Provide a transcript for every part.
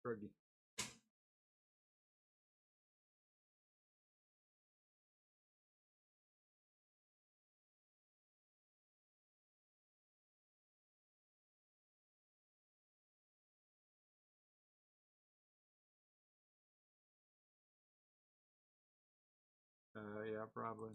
Druggy. Yeah, probably.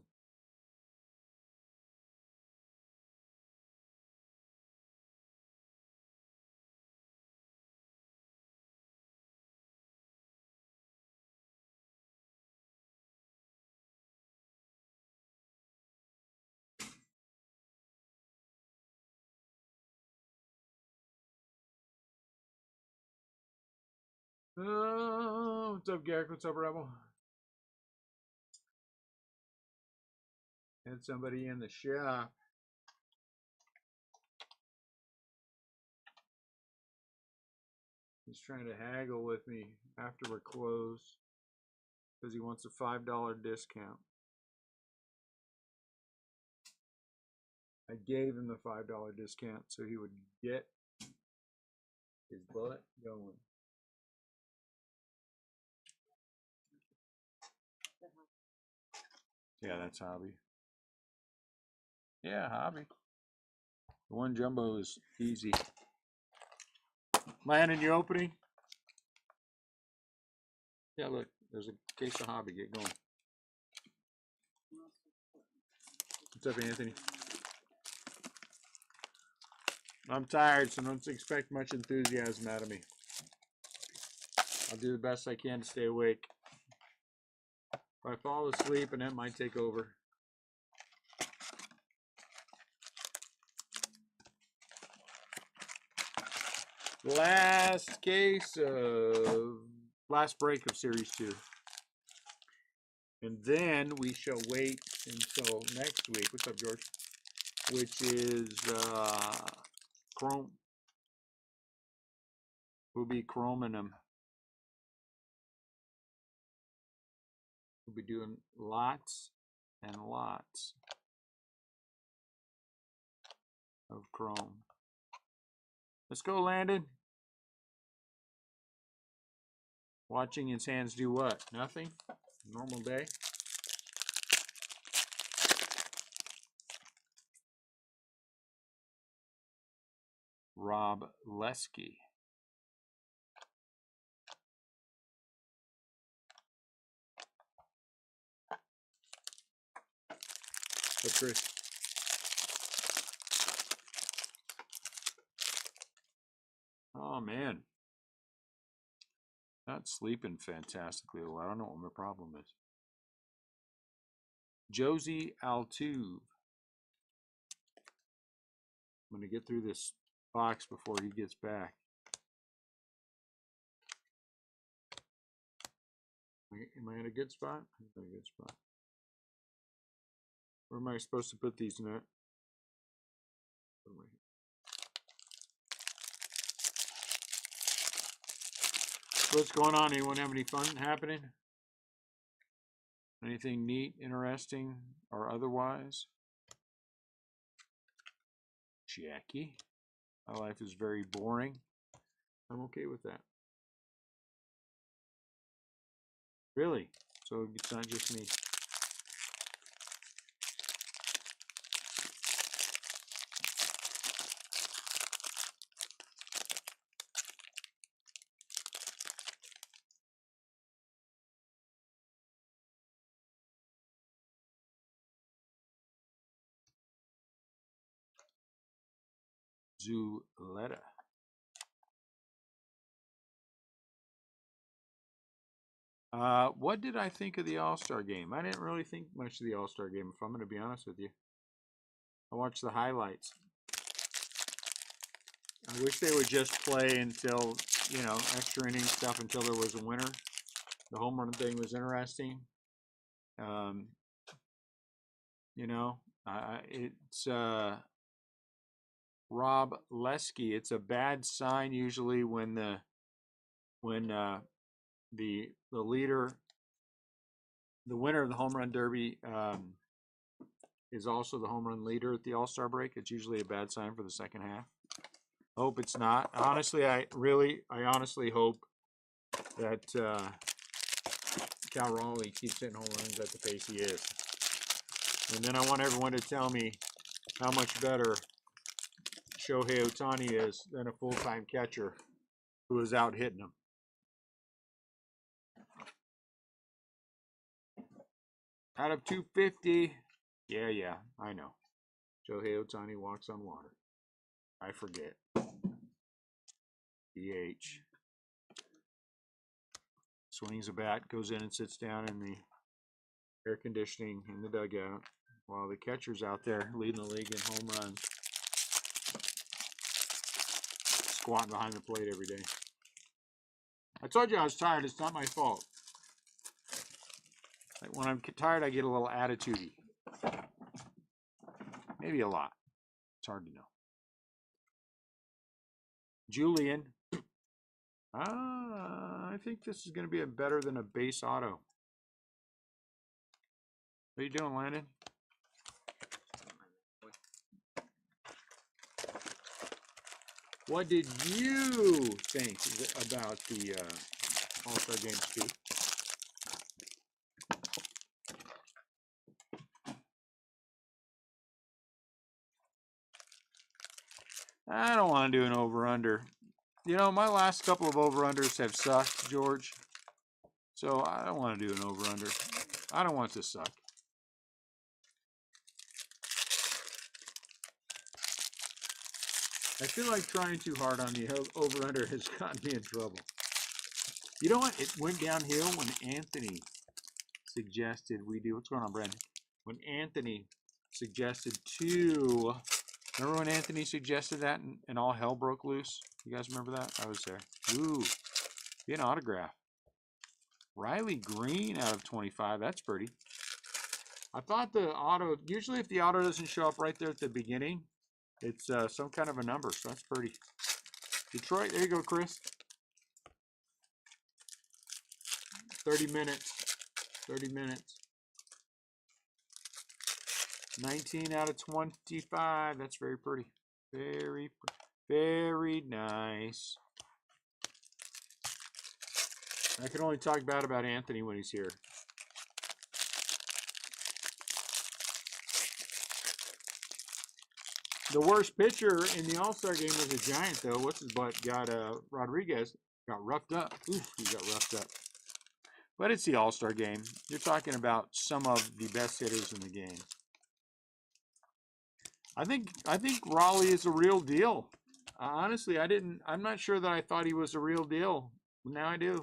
Oh, what's up, Garrick? What's up, Rebel? Had somebody in the shop. He's trying to haggle with me after we're closed because he wants a $5 discount. I gave him the $5 discount so he would get his butt going. Yeah, that's Hobby. Yeah, Hobby. The one jumbo is easy. Land in your opening? Yeah, look, there's a case of Hobby. Get going. What's up, Anthony? I'm tired, so don't expect much enthusiasm out of me. I'll do the best I can to stay awake. If I fall asleep, and that might take over. Last case of last break of Series 2. And then we shall wait until next week. What's up, George? Which is Chrome. We'll be chroming them. We'll be doing lots and lots of chrome. Let's go, Landon. Watching his hands do what? Nothing? Normal day? Rob Lesky. What's Chris? Oh, man. Not sleeping fantastically well. I don't know what my problem is. Josie Altuve. I'm going to get through this box before he gets back. Am I in a good spot? I'm in a good spot. Where am I supposed to put these in? What's going on? Anyone have any fun happening? Anything neat, interesting, or otherwise? Jackie. My life is very boring. I'm okay with that. Really? So it's not just me. Zuletta. What did I think of the All-Star game? I didn't really think much of the All-Star game, if I'm going to be honest with you. I watched the highlights. I wish they would just play until, you know, extra inning stuff until there was a winner. The home run thing was interesting. You know, it's Rob Lesky. It's a bad sign usually when the leader, the winner of the home run derby, is also the home run leader at the All-Star break. It's usually a bad sign for the second half. Hope it's not. Honestly, I honestly hope that Cal Raleigh keeps hitting home runs at the pace he is. And then I want everyone to tell me how much better Shohei Ohtani is than a full-time catcher who is out hitting him. Out of 250. Yeah, I know. Shohei Ohtani walks on water. I forget. DH. Swings a bat, goes in and sits down in the air conditioning in the dugout while the catcher's out there leading the league in home runs. Squatting behind the plate every day. I told you I was tired. It's not my fault. Like when I'm tired, I get a little attitudey. Maybe a lot. It's hard to know. Julian. I think this is going to be better than a base auto. What are you doing, Landon? What did you think about the All-Star Game speech? I don't want to do an over-under. You know, my last couple of over-unders have sucked, George. So I don't want to do an over-under. I don't want it to suck. I feel like trying too hard on the over-under has gotten me in trouble. You know what? It went downhill when Anthony suggested we do. What's going on, Brandon? When Anthony suggested two. Remember when Anthony suggested that and all hell broke loose? You guys remember that? I was there. Ooh, be an autograph. Riley Green out of 25. That's pretty. I thought the auto, usually if the auto doesn't show up right there at the beginning, it's some kind of a number, so that's pretty. Detroit, there you go, Chris. 30 minutes. 30 minutes. 19 out of 25. That's very pretty. Very, very nice. I can only talk bad about Anthony when he's here. The worst pitcher in the All-Star game was a Giant, though. What's his butt? Got Rodriguez. Got roughed up. Oof, he got roughed up. But it's the All-Star game. You're talking about some of the best hitters in the game. I think Raleigh is a real deal. Honestly, I'm not sure that I thought he was a real deal. Now I do.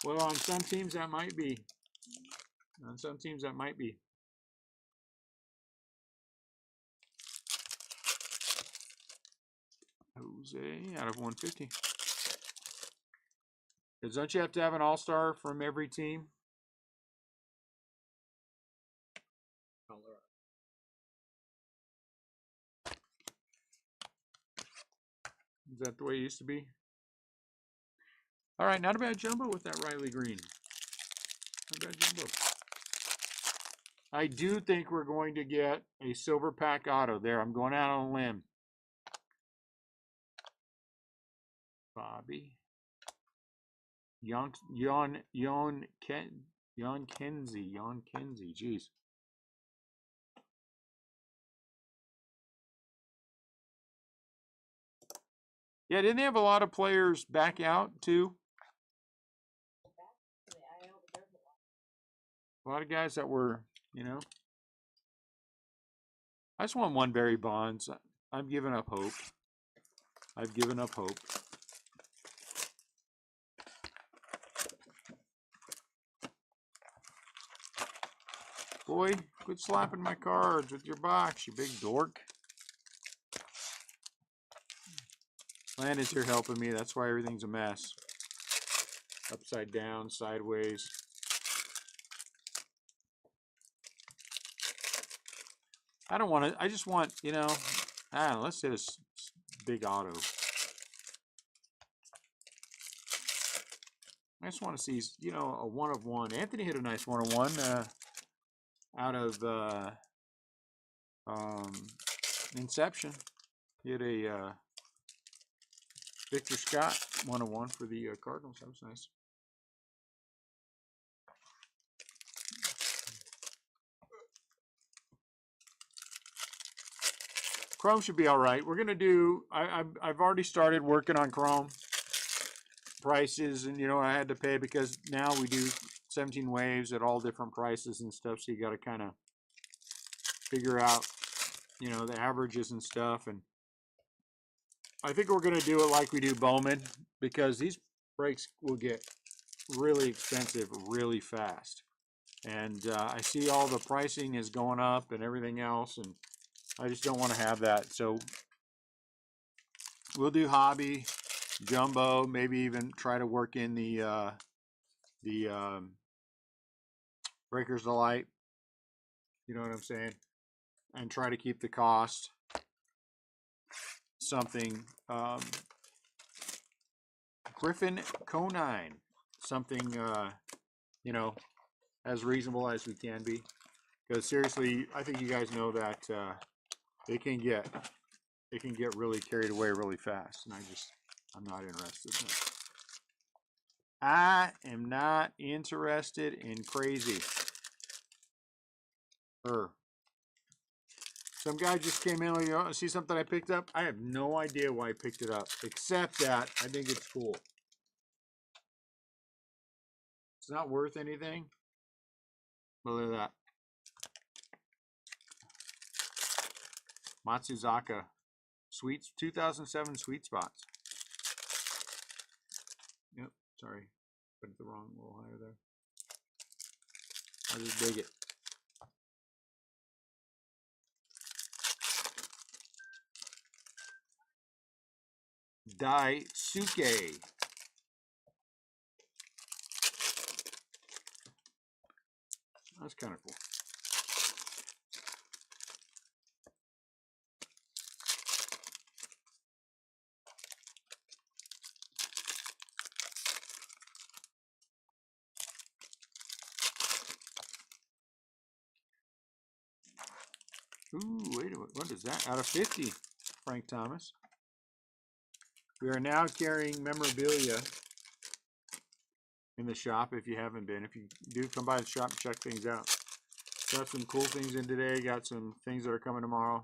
Well, on some teams that might be. On some teams that might be. Jose out of 150. Because don't you have to have an all-star from every team? Is that the way it used to be? All right, not a bad jumbo with that Riley Green. Not a bad jumbo. I do think we're going to get a silver pack auto there. I'm going out on a limb. Bobby. Jon Kenzie. Jeez. Yeah, didn't they have a lot of players back out too? A lot of guys that were, you know. I just want one Barry Bonds. I'm giving up hope. I've given up hope. Boy, quit slapping my cards with your box, you big dork. Landon's here helping me. That's why everything's a mess. Upside down, sideways. I don't want to. I just want, you know, I don't know, let's hit a big auto. I just want to see, you know, a 1 of 1. Anthony hit a nice 1 of 1 out of Inception. He had a Victor Scott 101 for the Cardinals. That was nice. Chrome should be all right. We're gonna do. I've already started working on Chrome prices, and you know I had to pay because now we do 17 waves at all different prices and stuff. So you got to kind of figure out, you know, the averages and stuff. And I think we're gonna do it like we do Bowman because these breaks will get really expensive really fast. And I see all the pricing is going up and everything else, and I just don't want to have that. So we'll do hobby, jumbo, maybe even try to work in the breakers to light. You know what I'm saying? And try to keep the cost something. Griffin Conine, something you know, as reasonable as we can be. Because seriously, I think you guys know that it can get really carried away really fast, and I'm not interested in it. I am not interested in crazy. Some guy just came in. You know, see something I picked up? I have no idea why I picked it up, except that I think it's cool. It's not worth anything. But look at that. Matsuzaka Sweets 2007 Sweet Spots. Yep, sorry. Put it the wrong little higher there. I'll just dig it. Daisuke. That's kind of cool. Ooh, wait a minute. What is that? Out of 50, Frank Thomas. We are now carrying memorabilia in the shop if you haven't been. If you do, come by the shop and check things out. Got some cool things in today. Got some things that are coming tomorrow.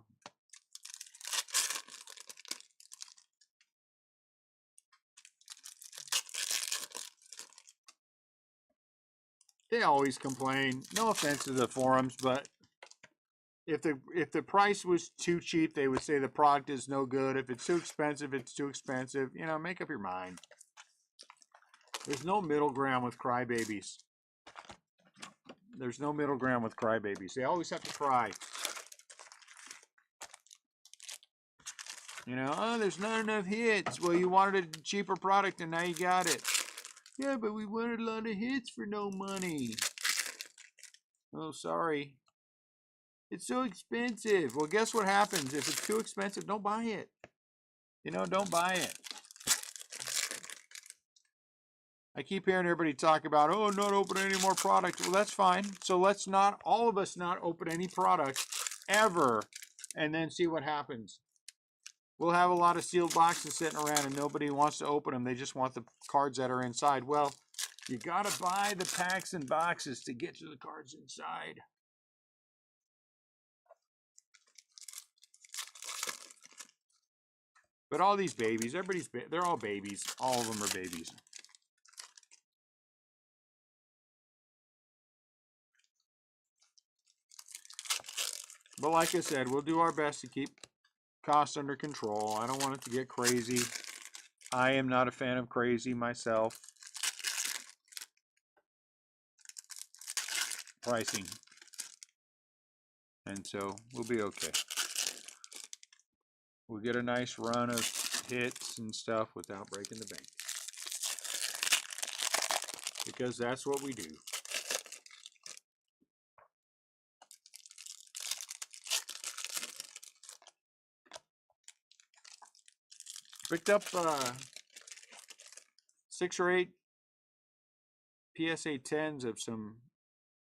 They always complain. No offense to the forums, but if the price was too cheap, they would say the product is no good. If it's too expensive, it's too expensive. You know, make up your mind. There's no middle ground with crybabies. There's no middle ground with crybabies. They always have to cry. You know, oh, there's not enough hits. Well, you wanted a cheaper product and now you got it. Yeah, but we wanted a lot of hits for no money. Oh, sorry. It's so expensive. Well, guess what happens? If it's too expensive, don't buy it. You know, don't buy it. I keep hearing everybody talk about, oh, not opening any more product. Well, that's fine. So let's not, all of us not open any product ever and then see what happens. We'll have a lot of sealed boxes sitting around and nobody wants to open them. They just want the cards that are inside. Well, you got to buy the packs and boxes to get to the cards inside. But all these babies, they're all babies. All of them are babies. But like I said, we'll do our best to keep costs under control. I don't want it to get crazy. I am not a fan of crazy myself. Pricing. And so we'll be okay. We'll get a nice run of hits and stuff without breaking the bank. Because that's what we do. Picked up 6 or 8 PSA 10s of some,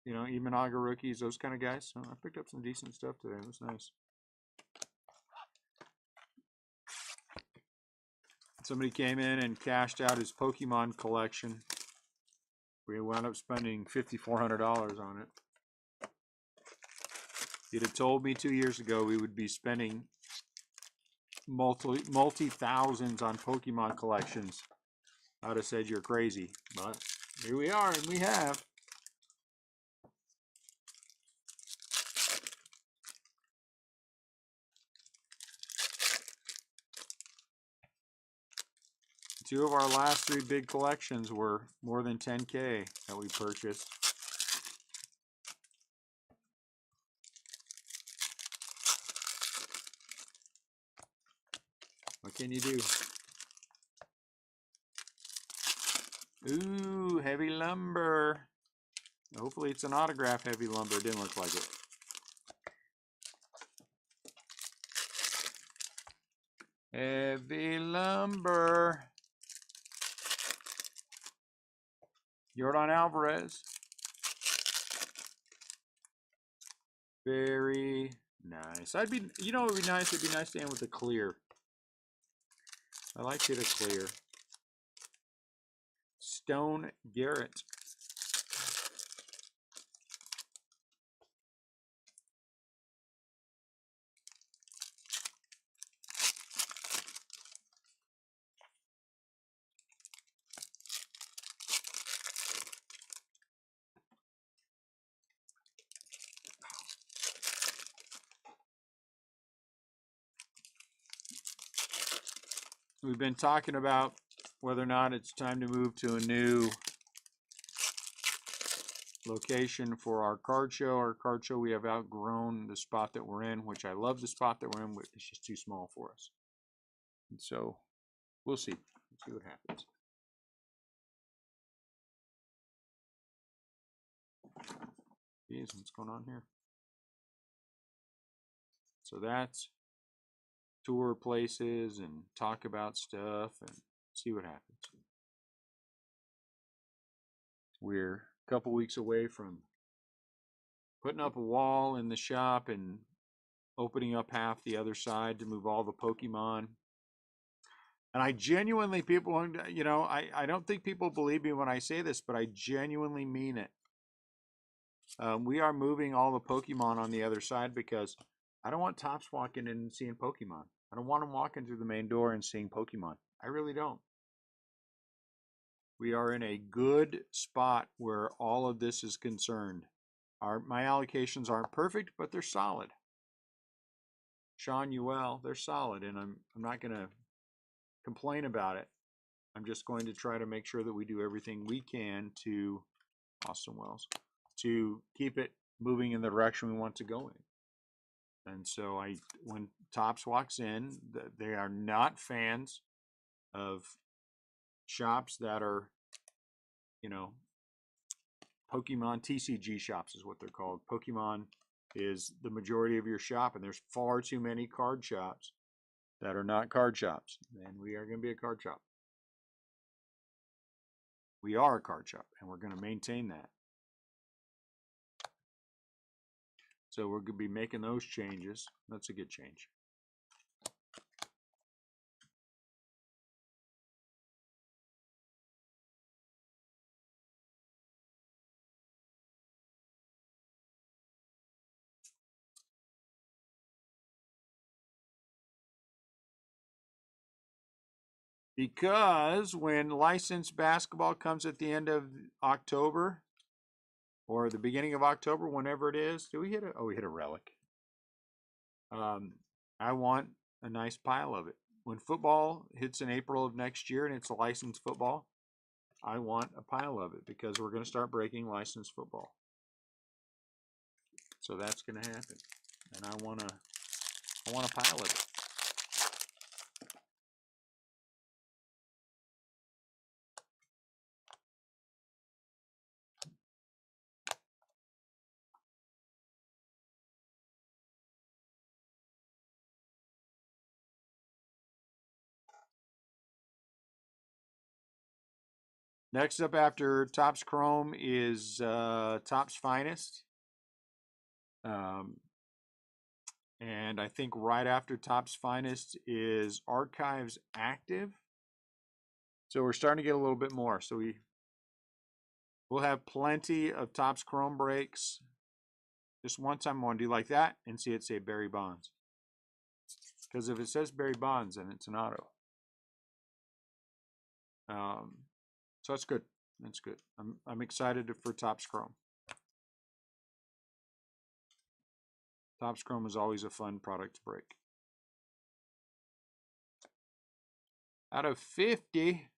you know, Imanaga rookies, those kind of guys. So I picked up some decent stuff today. It was nice. Somebody came in and cashed out his Pokemon collection. We wound up spending $5,400 on it. If you'd have told me 2 years ago we would be spending multi-thousands on Pokemon collections, I'd have said you're crazy. But here we are, and we have. Two of our last 3 big collections were more than 10K that we purchased. What can you do? Ooh, heavy lumber. Hopefully it's an autograph heavy lumber. It didn't look like it. Heavy lumber. Yordan Alvarez. Very nice. It would be nice? It'd be nice to end with a clear. I like it a clear. Stone Garrett. We've been talking about whether or not it's time to move to a new location for our card show. Our card show, we have outgrown the spot that we're in, which I love the spot that we're in, but it's just too small for us. And so we'll see. Let's see what happens. Jeez, what's going on here? So that's tour places and talk about stuff and see what happens. We're a couple weeks away from putting up a wall in the shop and opening up half the other side to move all the Pokemon. And I genuinely, people, you know, I don't think people believe me when I say this, but I genuinely mean it. We are moving all the Pokemon on the other side because I don't want Tops walking in and seeing Pokemon. I don't want them walking through the main door and seeing Pokemon. I really don't. We are in a good spot where all of this is concerned. My allocations aren't perfect, but they're solid. Sean Ewell, they're solid, and I'm not going to complain about it. I'm just going to try to make sure that we do everything we can to Austin Wells to keep it moving in the direction we want to go in. And so when Tops walks in, they are not fans of shops that are, you know, Pokemon TCG shops is what they're called. Pokemon is the majority of your shop, and there's far too many card shops that are not card shops. And we are going to be a card shop. We are a card shop, and we're going to maintain that. So we're going to be making those changes. That's a good change. Because when licensed basketball comes at the end of October or the beginning of October, whenever it is, do we hit a, oh, we hit a relic. I want a nice pile of it. When football hits in April of next year and it's a licensed football, I want a pile of it because we're going to start breaking licensed football. So that's going to happen. And I want a pile of it. Next up after Topps Chrome is Topps Finest. And I think right after Topps Finest is Archives Active. So we're starting to get a little bit more. So we'll have plenty of Topps Chrome breaks. Just one time I want to do like that and see it say Barry Bonds. Because if it says Barry Bonds, then it's an auto. So that's good. That's good. I'm excited for Topps Chrome. Topps Chrome is always a fun product to break. Out of 50,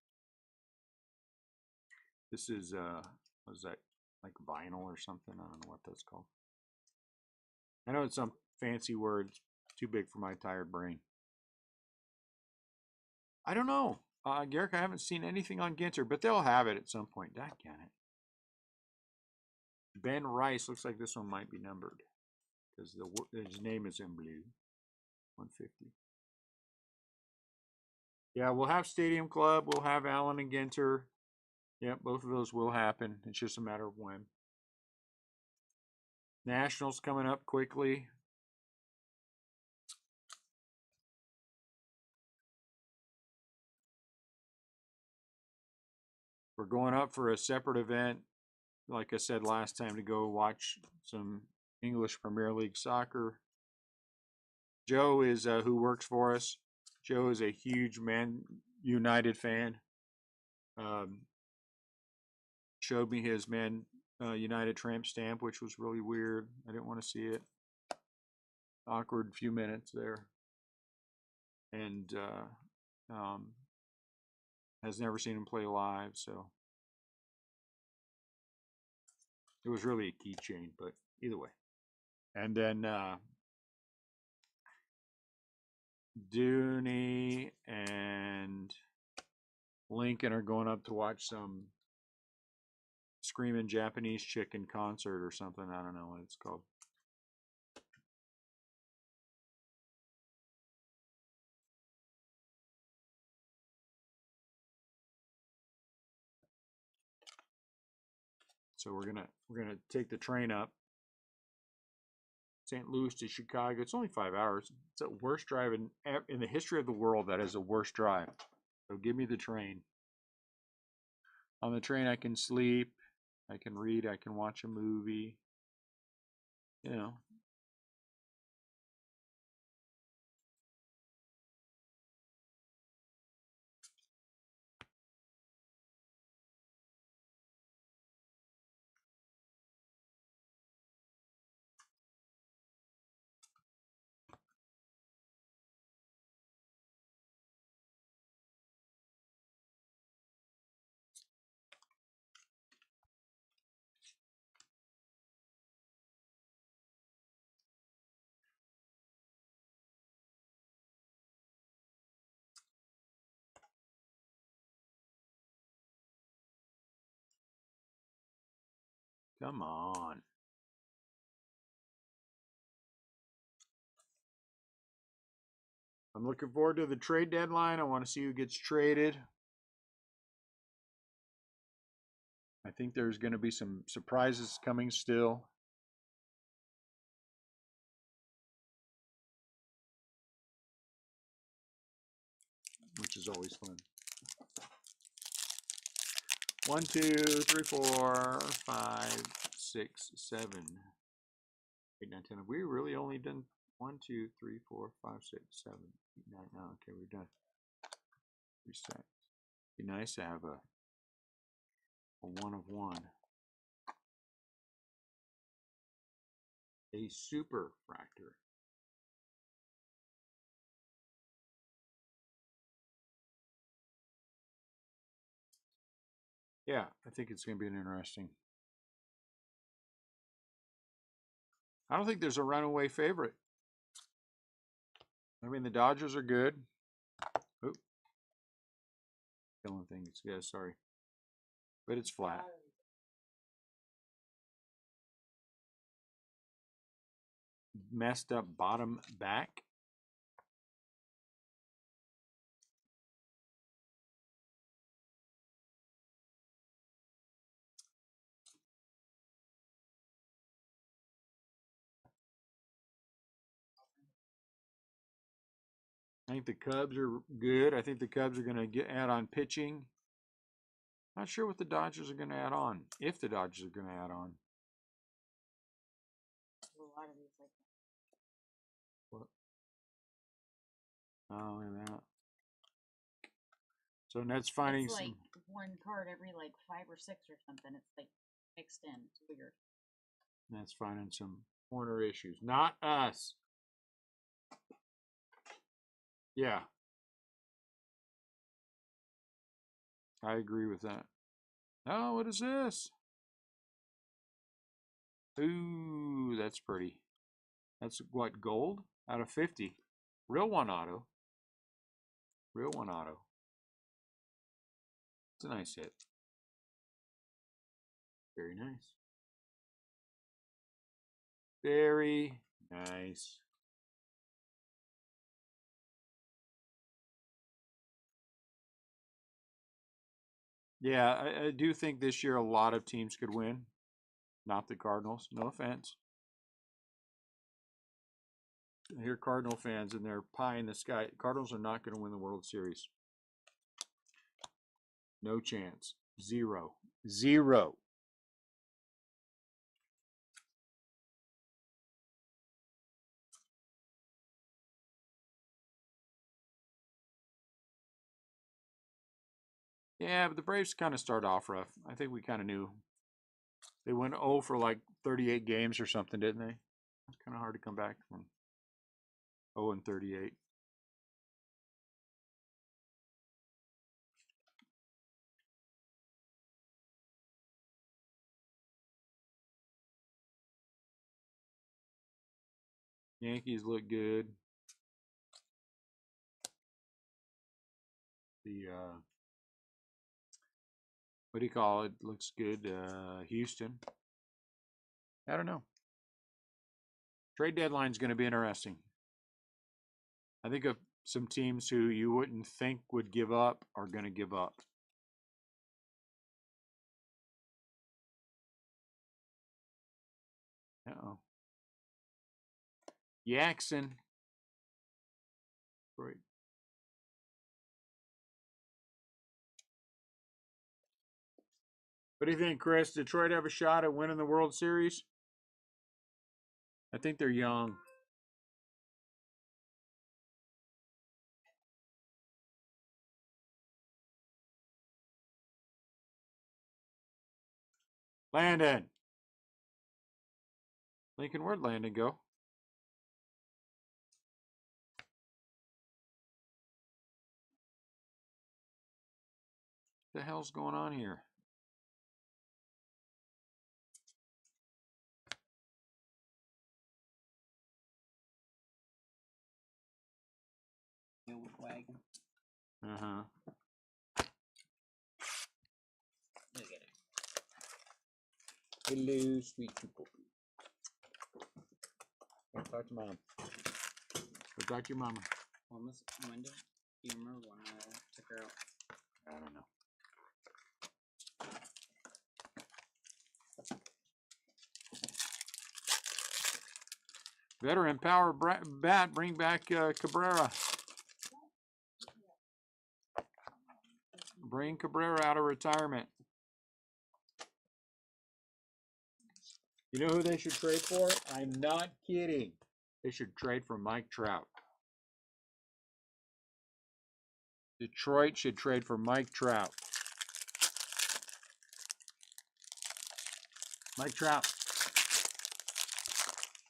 this is what is that, like vinyl or something? I don't know what that's called. I know it's some fancy word. It's too big for my tired brain. I don't know. Garrick, I haven't seen anything on Ginter, but they'll have it at some point. Dang it. Ben Rice, looks like this one might be numbered because his name is in blue. 150. Yeah, we'll have Stadium Club. We'll have Allen and Ginter. Yep, both of those will happen. It's just a matter of when. Nationals coming up quickly. We're going up for a separate event, like I said last time, to go watch some English Premier League soccer. Joe is who works for us. Joe is a huge Man United fan. Showed me his Man United tramp stamp, which was really weird. I didn't want to see it. Awkward few minutes there. And has never seen him play live, so it was really a keychain, but either way. And then Dooney and Lincoln are going up to watch some screaming Japanese chicken concert or something. I don't know what it's called. So we're gonna take the train up St. Louis to Chicago. It's only 5 hours. It's the worst drive in the history of the world. That is the worst drive. So give me the train. On the train, I can sleep, I can read, I can watch a movie. You know. Come on. I'm looking forward to the trade deadline. I want to see who gets traded. I think there's going to be some surprises coming still. Which is always fun. 1, 2, 3, 4, 5, 6, 7, 8, 9, 10. Have we really only done 1, 2, 3, 4, 5, 6, 7, 8, 9? No, okay, we're done. Reset. Be nice to have a 1 of 1. A super fractor. Yeah, I think it's going to be an interesting. I don't think there's a runaway favorite. I mean, the Dodgers are good. Oop. Killing things. Yeah, sorry. But it's flat. Messed up bottom back. I think the Cubs are good. I think the Cubs are going to add on pitching. Not sure what the Dodgers are going to add on, if the Dodgers are going to add on. A lot of these like What? Oh, look at that. So Ned's finding it's some. like one card every like 5 or 6 or something. It's like mixed in. It's weird. Ned's finding some corner issues. Not us. Yeah. I agree with that. Oh, what is this? Ooh, that's pretty. That's what, gold? Out of 50. Real one auto. Real one auto. It's a nice hit. Very nice. Very nice. Yeah, I do think this year a lot of teams could win. Not the Cardinals. No offense. I hear Cardinal fans and they're pie in the sky. Cardinals are not going to win the World Series. No chance. Zero. Zero. Yeah, but the Braves kind of start off rough. I think we kind of knew. They went 0 for like 38 games or something, didn't they? It's kind of hard to come back from 0 and 38. Yankees look good. The what do you call it? Looks good. Houston. I don't know. Trade deadline's going to be interesting. I think of some teams who you wouldn't think would give up are going to give up. Uh-oh. Jackson. Great. What do you think, Chris? Detroit have a shot at winning the World Series? I think they're young. Landon. Lincoln, where'd Landon go? What the hell's going on here? Wagon. Uh-huh. Look at it. Hello, sweet people. Go talk to mom. Go talk to your mama. When do you remember when I took her out? I don't know. Veteran power bat, bring back Cabrera. Bring Cabrera out of retirement. You know who they should trade for? I'm not kidding. They should trade for Mike Trout. Detroit should trade for Mike Trout. Mike Trout.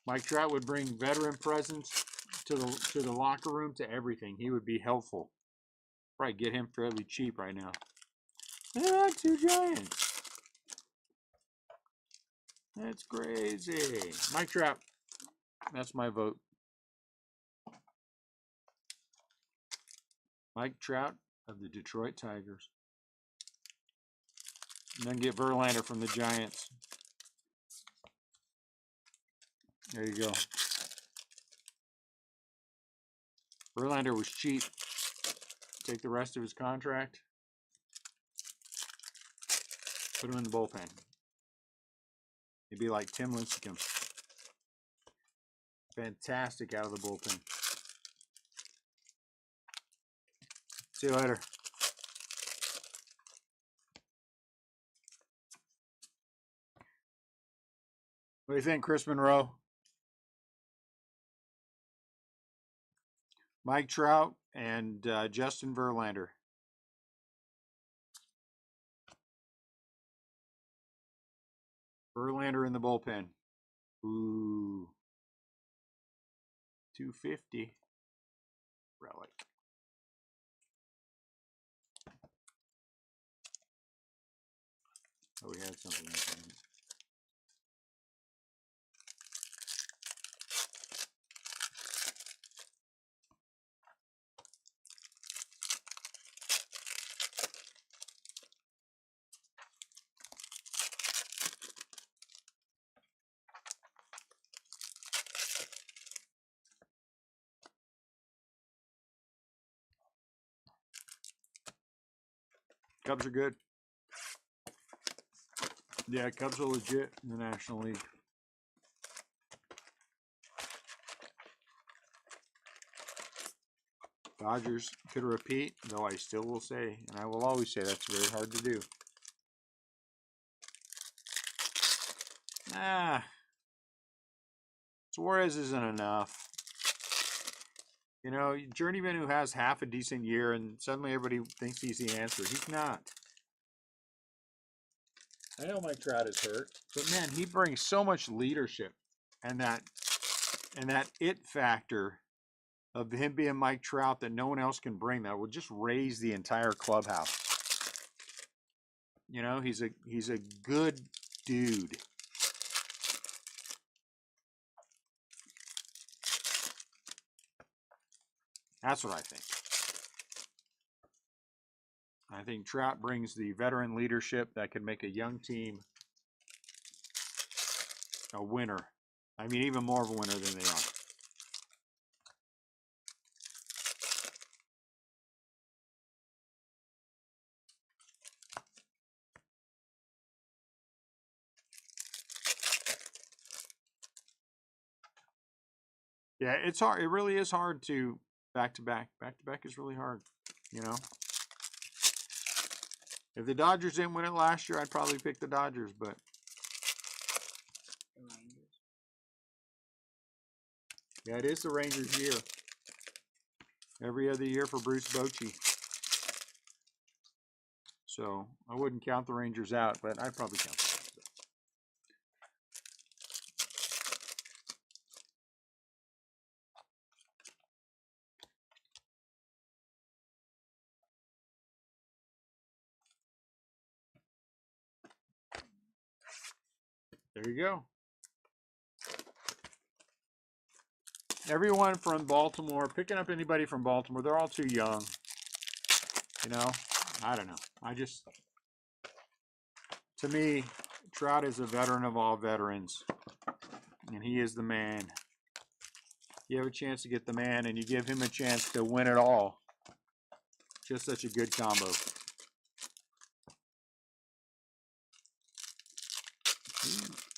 Mike Trout would bring veteran presence to the locker room, to everything. He would be helpful. Probably get him fairly cheap right now. Ah, 2 Giants. That's crazy. Mike Trout. That's my vote. Mike Trout of the Detroit Tigers. And then get Verlander from the Giants. There you go. Verlander was cheap. Take the rest of his contract. Put him in the bullpen. He'd be like Tim Lincecum. Fantastic out of the bullpen. See you later. What do you think, Chris Monroe? Mike Trout and Justin Verlander. Verlander in the bullpen. Ooh. 250. Relic. Oh, we had something like that. Cubs are good. Yeah, Cubs are legit in the National League. Dodgers could repeat, though I still will say, and I will always say, that's very hard to do. Suarez isn't enough. You know, journeyman who has half a decent year and suddenly everybody thinks he's the answer. He's not. I know Mike Trout is hurt, but man, he brings so much leadership and that it factor of him being Mike Trout that no one else can bring that will just raise the entire clubhouse. You know, he's a good dude. That's what I think. I think Trout brings the veteran leadership that can make a young team a winner. I mean, even more of a winner than they are. Yeah, it's hard. It really is hard to back to back. Back to back is really hard, you know. If the Dodgers didn't win it last year, I'd probably pick the Dodgers, but The Rangers. yeah, it is the Rangers' year. Every other year for Bruce Bochy. So I wouldn't count the Rangers out, but I'd probably count the Rangers out. There you go. Everyone from Baltimore, picking up anybody from Baltimore, they're all too young. You know, I don't know. To me, Trout is a veteran of all veterans, and he is the man. You have a chance to get the man, and you give him a chance to win it all. Just such a good combo.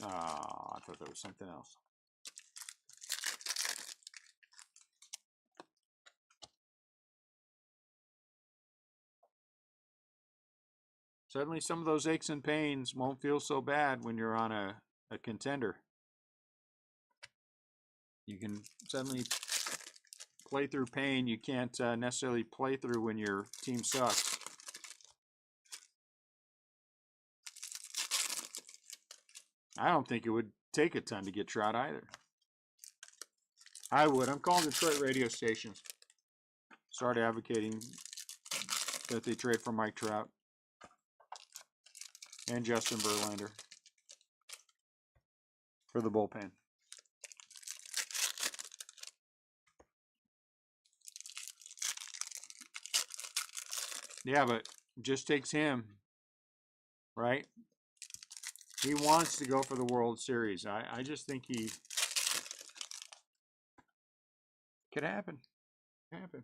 Oh, I thought that was something else. Suddenly, some of those aches and pains won't feel so bad when you're on a contender. You can suddenly play through pain you can't necessarily play through when your team sucks. I don't think it would take a ton to get Trout either. I would. I'm calling Detroit radio stations. Start advocating that they trade for Mike Trout and Justin Verlander for the bullpen. Yeah, but it just takes him, right? He wants to go for the World Series. I just think he could happen. Happen.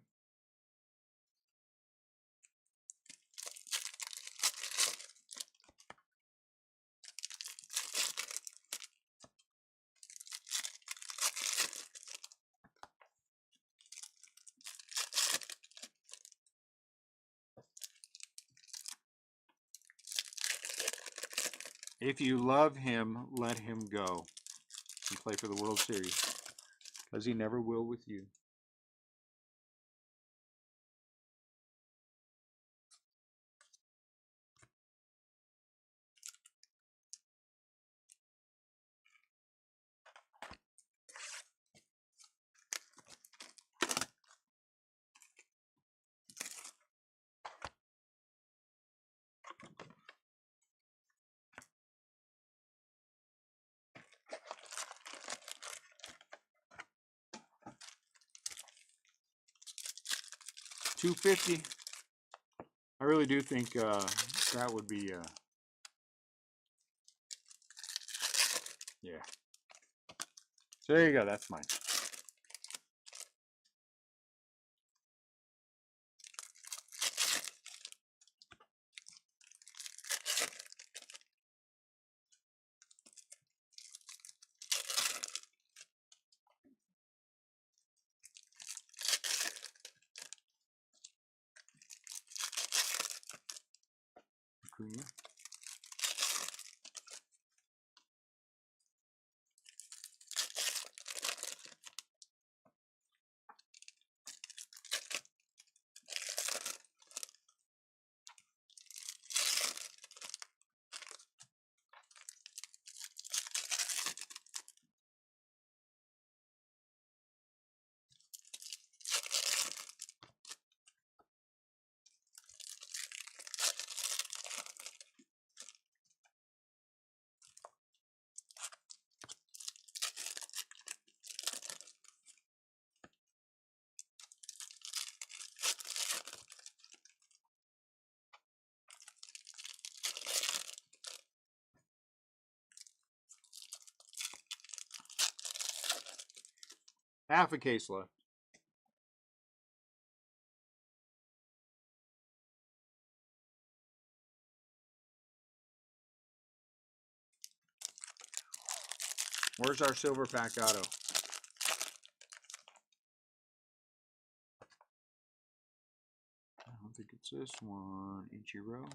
If you love him, let him go. and play for the World Series. Because he never will with you. $250. I really do think that would be yeah. So there you go. That's mine. Acuna. Half a case left. Where's our silver pack auto? I don't think it's this one. Ichiro.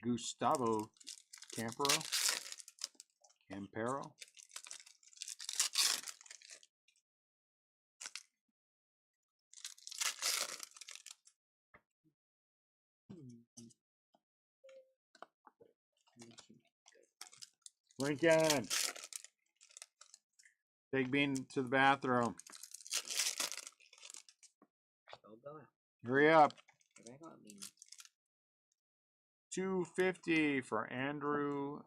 Gustavo Campero. Lincoln, take Bean to the bathroom. Hurry up. $250 for Andrew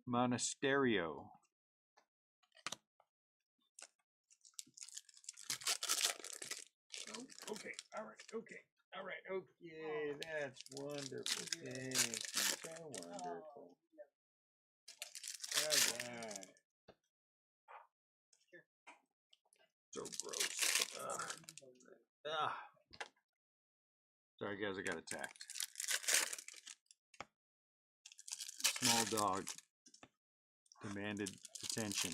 Monasterio. Okay, all right, okay, all right, okay, that's wonderful. Thank you, so wonderful. All right. So gross. Ugh. Sorry guys, I got attacked. Small dog demanded attention.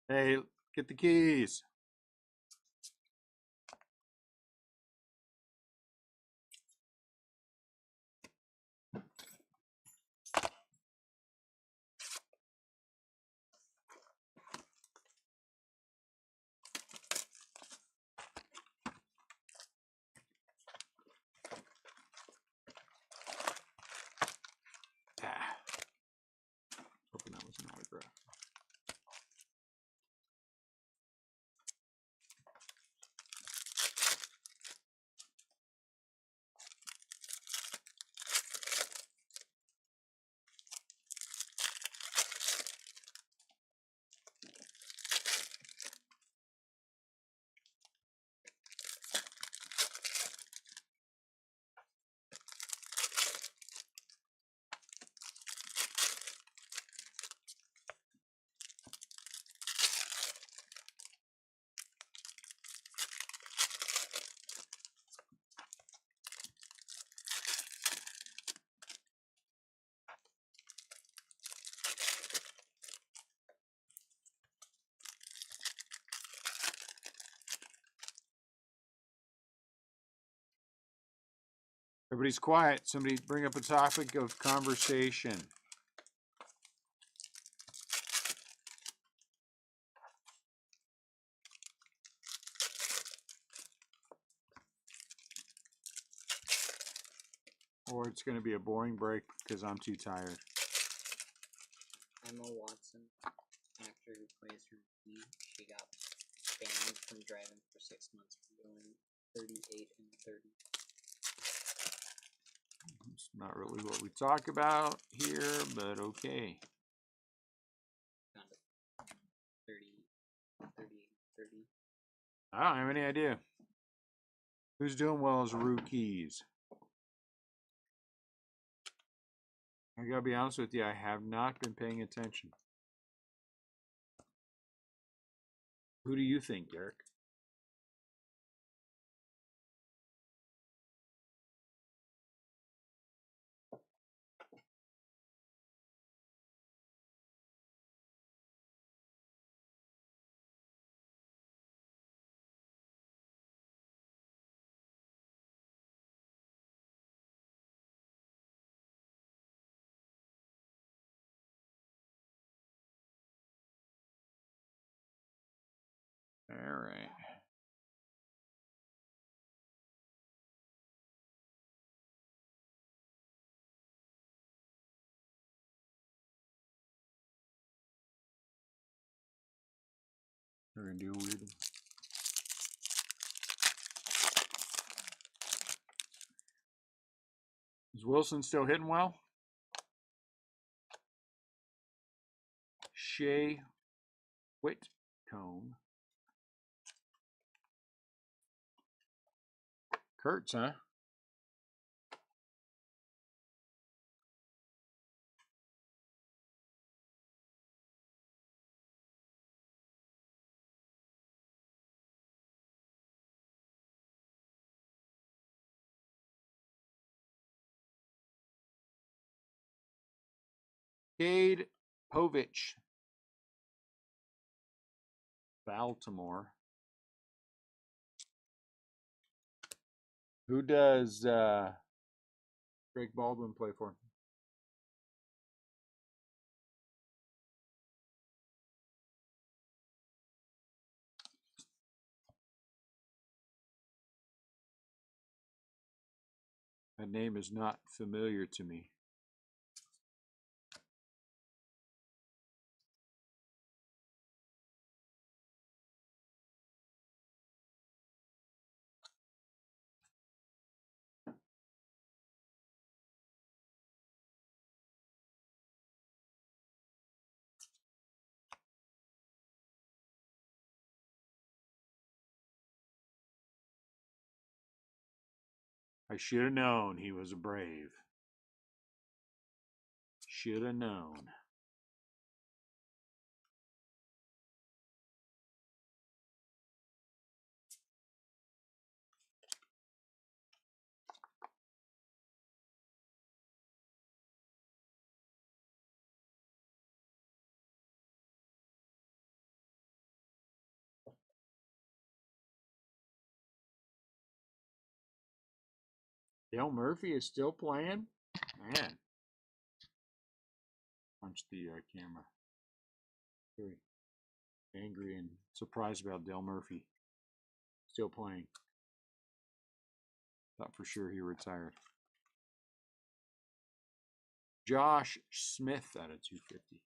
Hey, get the keys. Hoping that was an autograph. Everybody's quiet. Somebody bring up a topic of conversation. Or it's going to be a boring break because I'm too tired. Emma Watson, actor who plays her Ruby, she got banned from driving for 6 months for going 38 and 30. It's not really what we talk about here, but okay. Found it. 30, 38, 30. I don't have any idea. Who's doing well as rookies? I gotta be honest with you, I have not been paying attention. Who do you think, Derek? All right. We're gonna do a weird one. Is Wilson still hitting well? Shea Whitcomb. Kurtz, huh? Cade Povich. Baltimore. Who does Greg Baldwin play for? That name is not familiar to me. I should have known he was a Brave. Should have known. Dale Murphy is still playing? Man. Punch the camera. Very angry and surprised about Dale Murphy still playing. Thought for sure he retired. Josh Smith out of 250.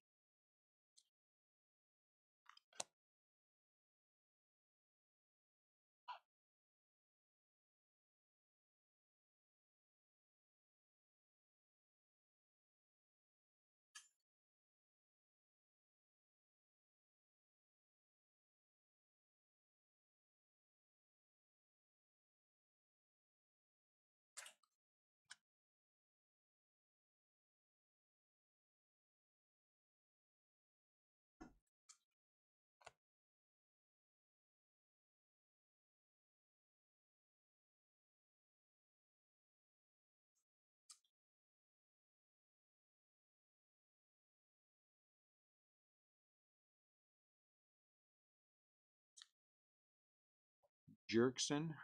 Jerkson.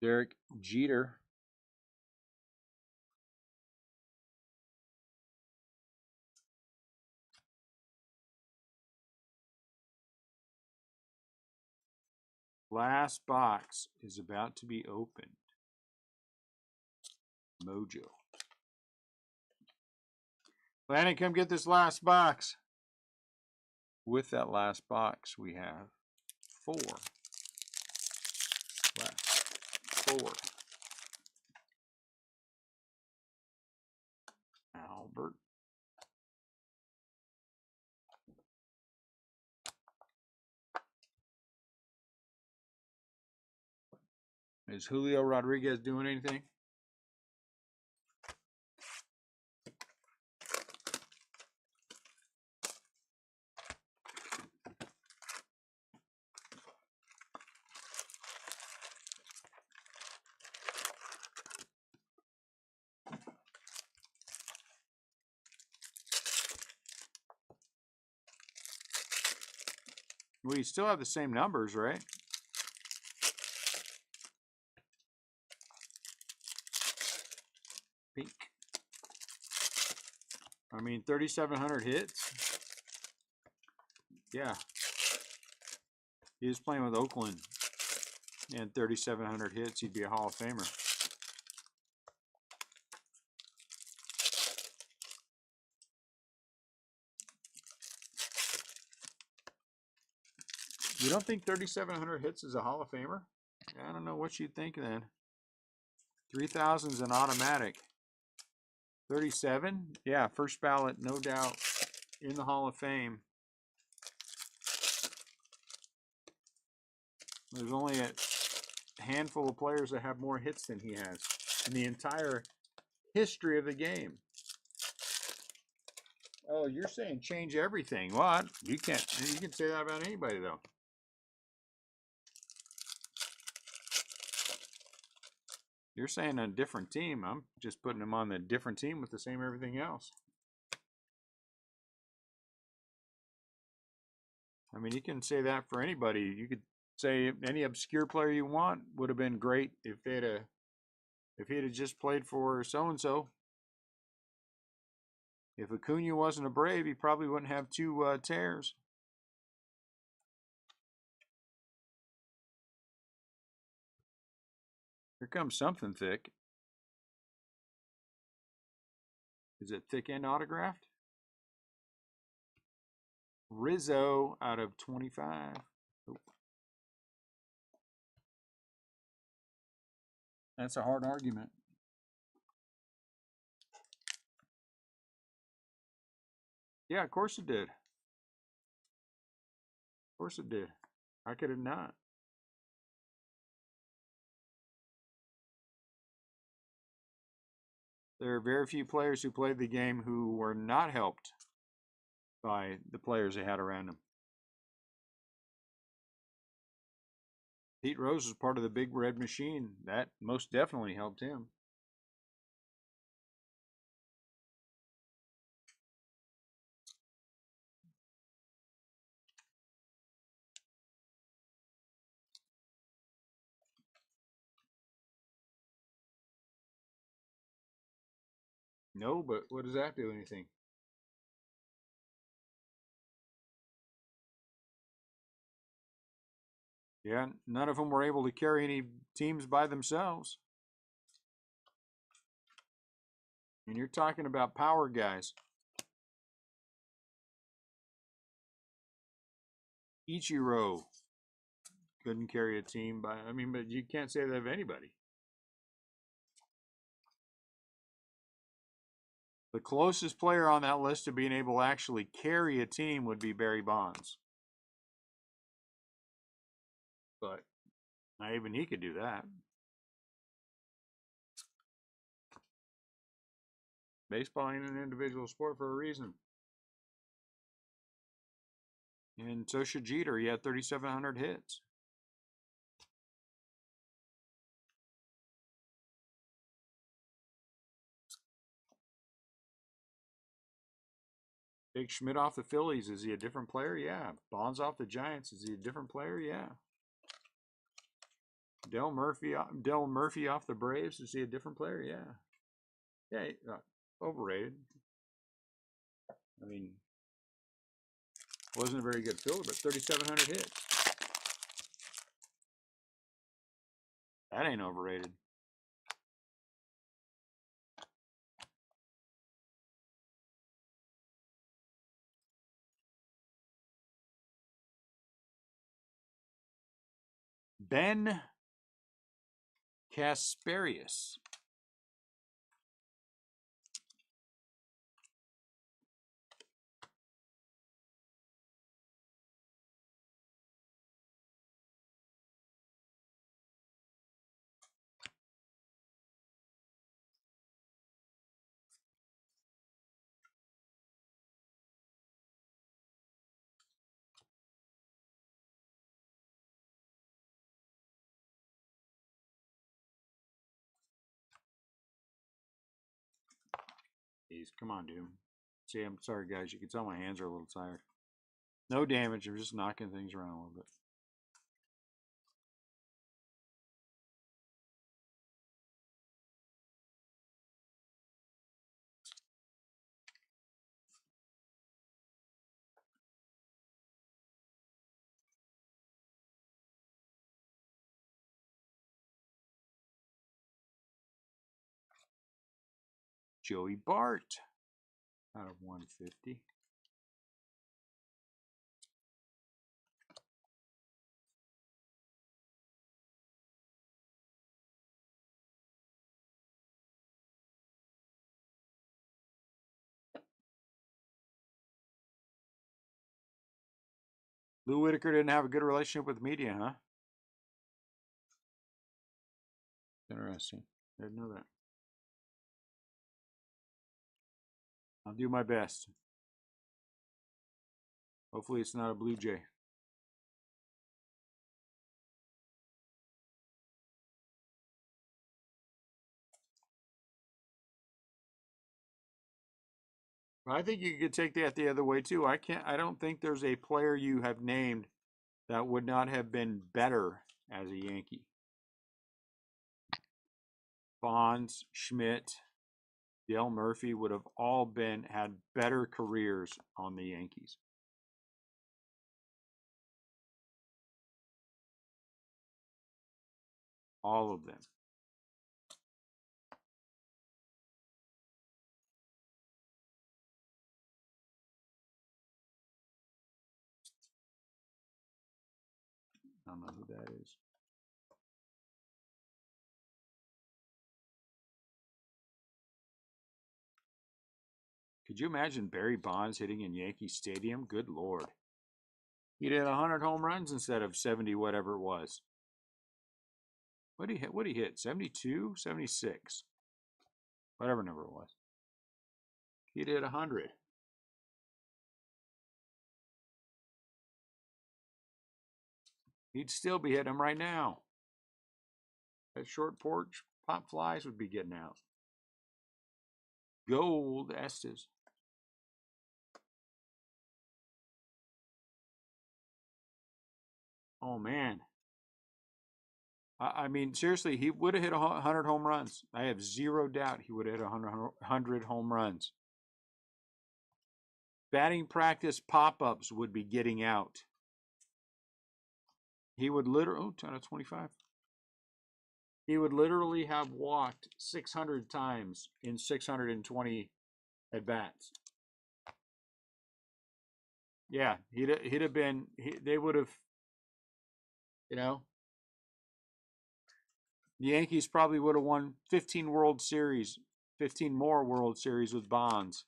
Derek Jeter. Last box is about to be opened. Mojo. Landon, come get this last box. With that last box, we have 4 left. 4. Albert. Is Julio Rodriguez doing anything? We still have the same numbers, right? Pink. I mean, 3,700 hits. Yeah. He was playing with Oakland and 3,700 hits. He'd be a Hall of Famer. You don't think 3,700 hits is a Hall of Famer? I don't know what you'd think then. 3,000 is an automatic. 37? Yeah, first ballot, no doubt, in the Hall of Fame. There's only a handful of players that have more hits than he has in the entire history of the game. Oh, you're saying change everything. What? You can't. You can say that about anybody, though. You're saying a different team. I'm just putting them on the different team with the same everything else. I mean, you can say that for anybody. You could say any obscure player you want would have been great if he had just played for so and so. If Acuna wasn't a Brave, he probably wouldn't have 2 tears. Here comes something thick. Is it thick end autographed? Rizzo out of 25. Nope. That's a hard argument. Yeah, of course it did. Of course it did. How could it not? There are very few players who played the game who were not helped by the players they had around them. Pete Rose was part of the big red machine. That most definitely helped him. No, but what does that do anything? Yeah, none of them were able to carry any teams by themselves. And you're talking about power guys. Ichiro couldn't carry a team by, I mean, but you can't say that of anybody. The closest player on that list to being able to actually carry a team would be Barry Bonds. But not even he could do that. Baseball ain't an individual sport for a reason. And so should Jeter. He had 3,700 hits. Big Schmidt off the Phillies. Is he a different player? Yeah. Bonds off the Giants. Is he a different player? Yeah. Del Murphy off the Braves. Is he a different player? Yeah. Yeah, overrated. I mean, wasn't a very good fielder, but 3,700 hits. That ain't overrated. Ben Kasperius. Jeez, come on, dude. See, I'm sorry, guys. You can tell my hands are a little tired. No damage. I'm just knocking things around a little bit. Joey Bart out of 150. Lou Whitaker didn't have a good relationship with media, huh? Interesting. Didn't know that. I'll do my best. Hopefully it's not a Blue Jay. I think you could take that the other way too. I don't think there's a player you have named that would not have been better as a Yankee. Bonds, Schmidt, Dale Murphy would have all had better careers on the Yankees. All of them. I don't know who that is. Could you imagine Barry Bonds hitting in Yankee Stadium? Good Lord. He'd hit 100 home runs instead of 70, whatever it was. What did he hit? What did he hit? 72? 76? Whatever number it was. He'd hit 100. He'd still be hitting them right now. That short porch pop flies would be getting out. Gold Estes. Oh, man. I mean, seriously, he would have hit 100 home runs. I have zero doubt he would have hit 100 home runs. Batting practice pop-ups would be getting out. He would literally, 10 out of 25. He would literally have walked 600 times in 620 at-bats. Yeah, he'd have been, they would have, you know, the Yankees probably would have won 15 World Series, 15 more World Series with Bonds.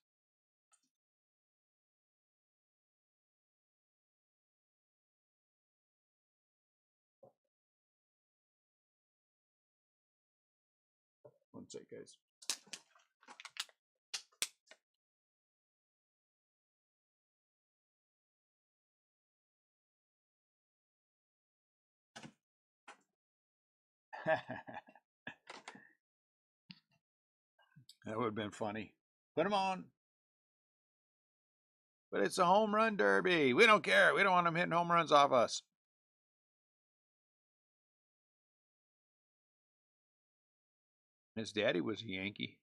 One sec, guys. That would have been funny. Put them on. But it's a home run derby. We don't care. We don't want them hitting home runs off us. His daddy was a Yankee.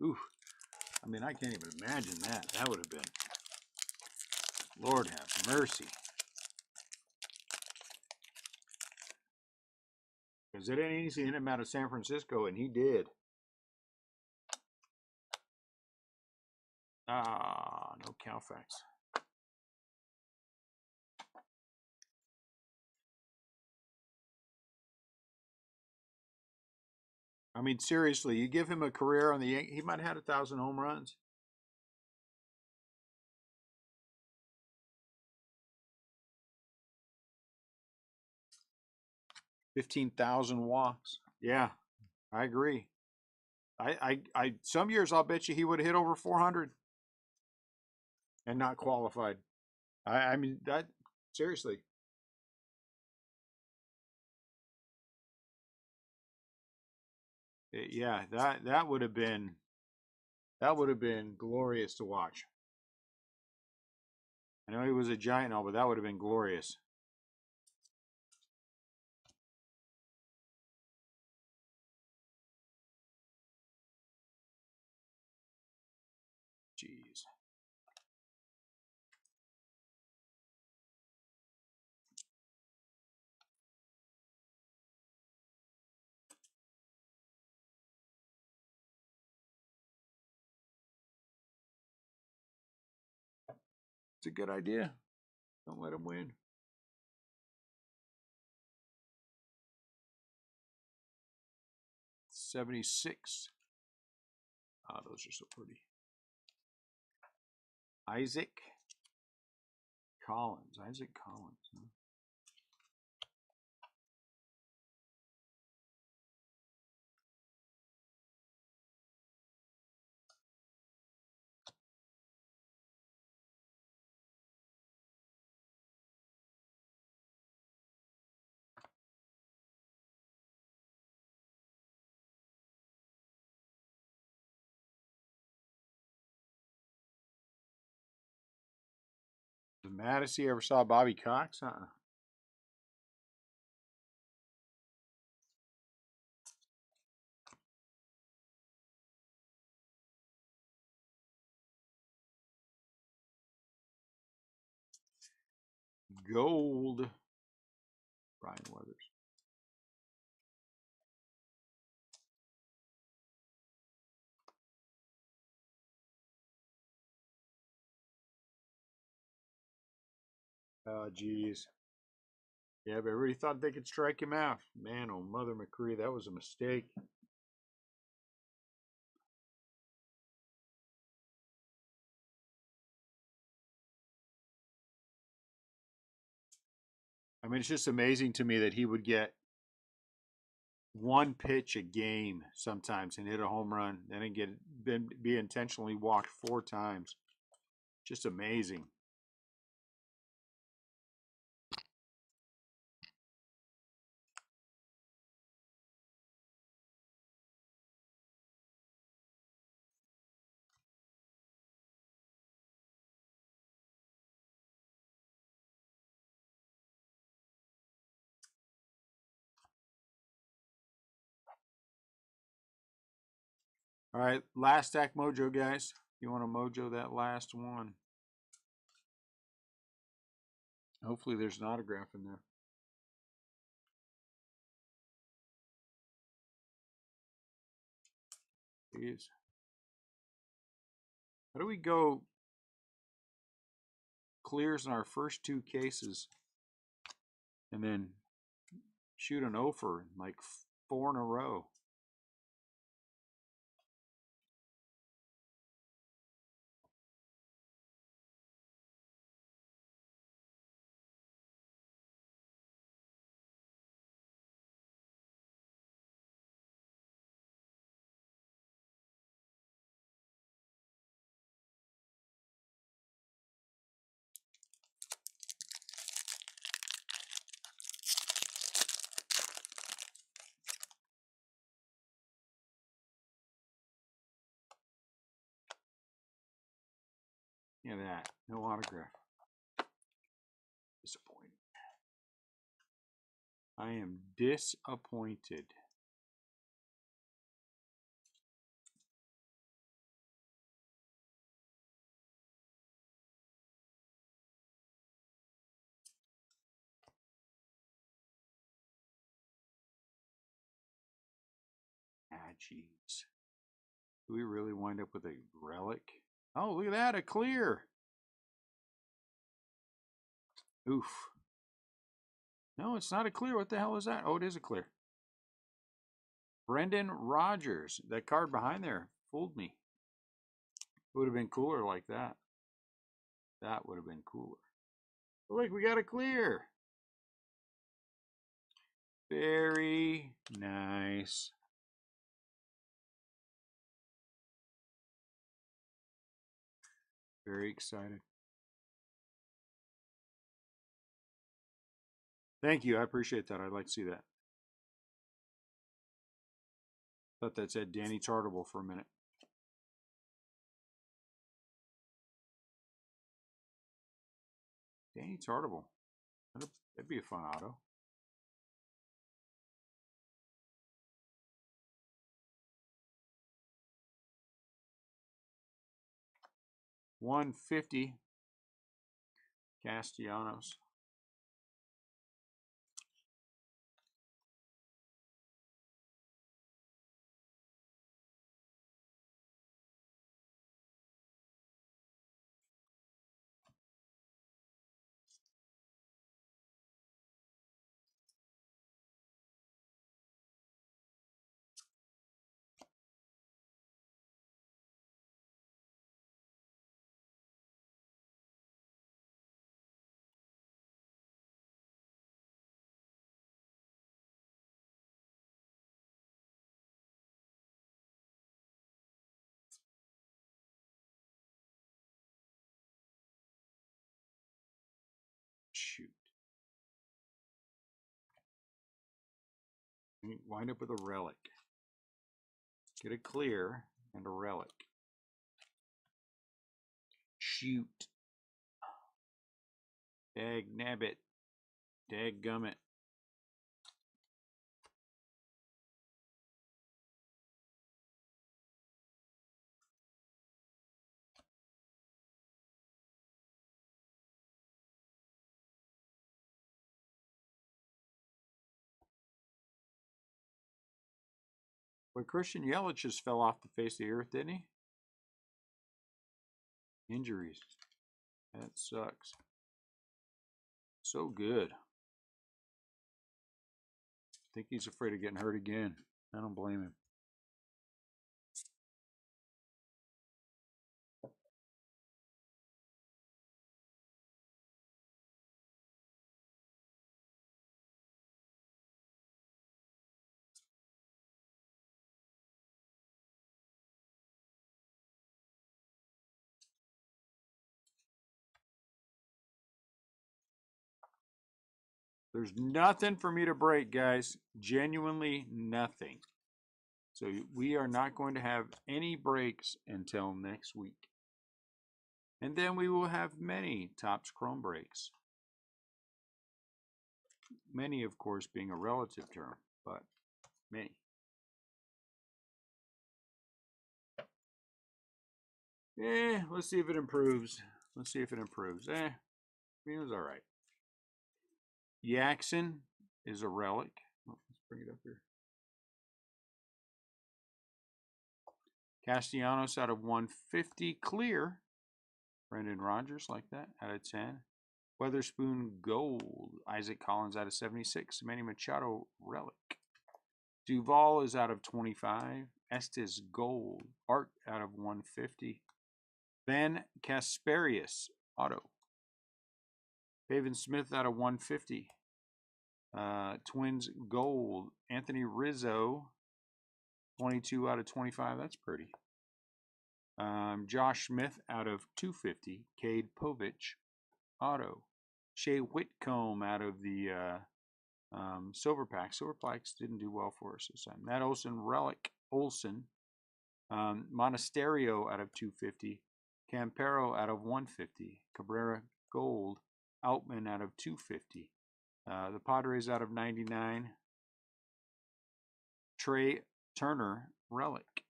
Ooh. I mean, I can't even imagine that. That would have been, Lord have mercy. Because it ain't easy to hit him out of San Francisco, and he did. Ah, no Cowfax. I mean, seriously, you give him a career on the Yankees, he might have had 1,000 home runs. 15,000 walks. Yeah, I agree. I some years I'll bet you he would have hit over 400 and not qualified. I mean that seriously. Yeah, that would have been glorious to watch. I know he was a giant and all, but that would have been glorious. Jeez. It's a good idea. Don't let him win. $76. Ah, those are so pretty. Isaac Collins. Isaac Collins. Huh? The maddest he ever saw Bobby Cox? Gold. Brian Weathers. Oh, geez. Yeah, but everybody thought they could strike him out. Man, oh, Mother McCree, that was a mistake. I mean, it's just amazing to me that he would get one pitch a game sometimes and hit a home run, then be intentionally walked 4 times. Just amazing. All right, last stack mojo, guys. You want to mojo that last one? Hopefully there's an autograph in there. Jeez. How do we go clears in our first 2 cases and then shoot an offer like 4 in a row? Yeah, that. No autograph. Disappointed. I am disappointed. jeez. Do we really wind up with a relic? Oh, look at that, a clear. Oof. No, it's not a clear. What the hell is that? Oh, it is a clear. Brendan Rodgers. That card behind there fooled me. It would have been cooler like that. That would have been cooler. But look, we got a clear. Very nice. Very excited. Thank you. I appreciate that. I'd like to see that. Thought that said Danny Tartable for a minute. Danny Tartable. That'd be a fun auto. $150. Castellanos. Shoot. We wind up with a relic. Get a clear and a relic. Shoot. Dag nabbit. Dag gummit. But Christian Yelich just fell off the face of the earth, didn't he? Injuries. That sucks. So good. I think he's afraid of getting hurt again. I don't blame him. There's nothing for me to break, guys. Genuinely nothing. So we are not going to have any breaks until next week. And then we will have many Topps Chrome breaks. Many, of course, being a relative term, but many. Let's see if it improves. Let's see if it improves. I mean, it was all right. Yaxon is a relic. Oh, let's bring it up here. Castellanos out of 150 clear. Brendan Rodgers like that out of 10. Weatherspoon gold. Isaac Collins out of 76. Manny Machado relic. Duvall is out of 25. Estes gold. Art out of 150. Van Kasperius auto. Pavin Smith out of 150. Twins gold. Anthony Rizzo 22 out of 25. That's pretty. Josh Smith out of 250. Cade Povich auto. Shea Whitcomb out of the Silver Pack. Silver Packs didn't do well for us this time. Matt Olson relic. Olson. Monasterio out of 250. Campero out of 150. Cabrera gold. Outman out of 250. The Padres out of 99. Trey Turner relic.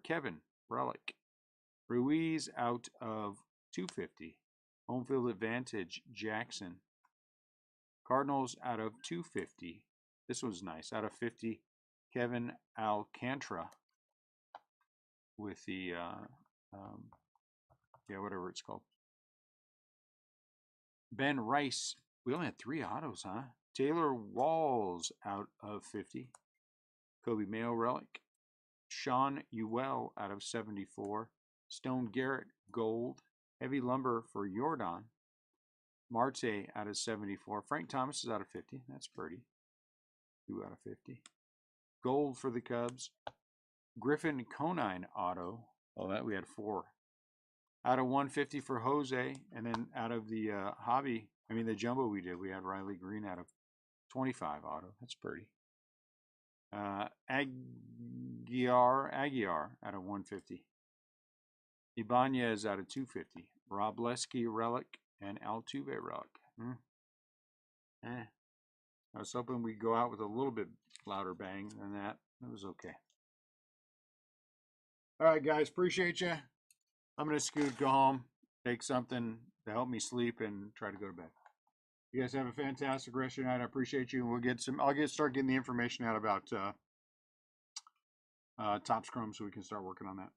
Kevin relic. Ruiz out of 250. Home field advantage Jackson. Cardinals out of 250. This was nice. Out of 50. Kevin Alcantara with the, yeah, whatever it's called. Ben Rice. We only had 3 autos, huh? Taylor Walls out of 50. Kobe Mayo Relic. Sean Ewell out of 74. Stone Garrett Gold. Heavy Lumber for Jordan. Marte out of 74. Frank Thomas is out of 50. That's pretty. 2 out of 50. Gold for the Cubs. Griffin Conine auto. Oh, that we had 4. Out of 150 for Jose. And then out of the the jumbo we did, we had Riley Green out of 25 auto. That's pretty. Aguiar out of 150. Ibanez out of 250. Rob Lesky Relic and Altuve Relic. I was hoping we'd go out with a little bit louder bang than that. It was okay. All right, guys. Appreciate you. I'm going to scoot, go home, take something to help me sleep, and try to go to bed. You guys have a fantastic rest of your night. I appreciate you. I'll start getting the information out about Top Scrum so we can start working on that.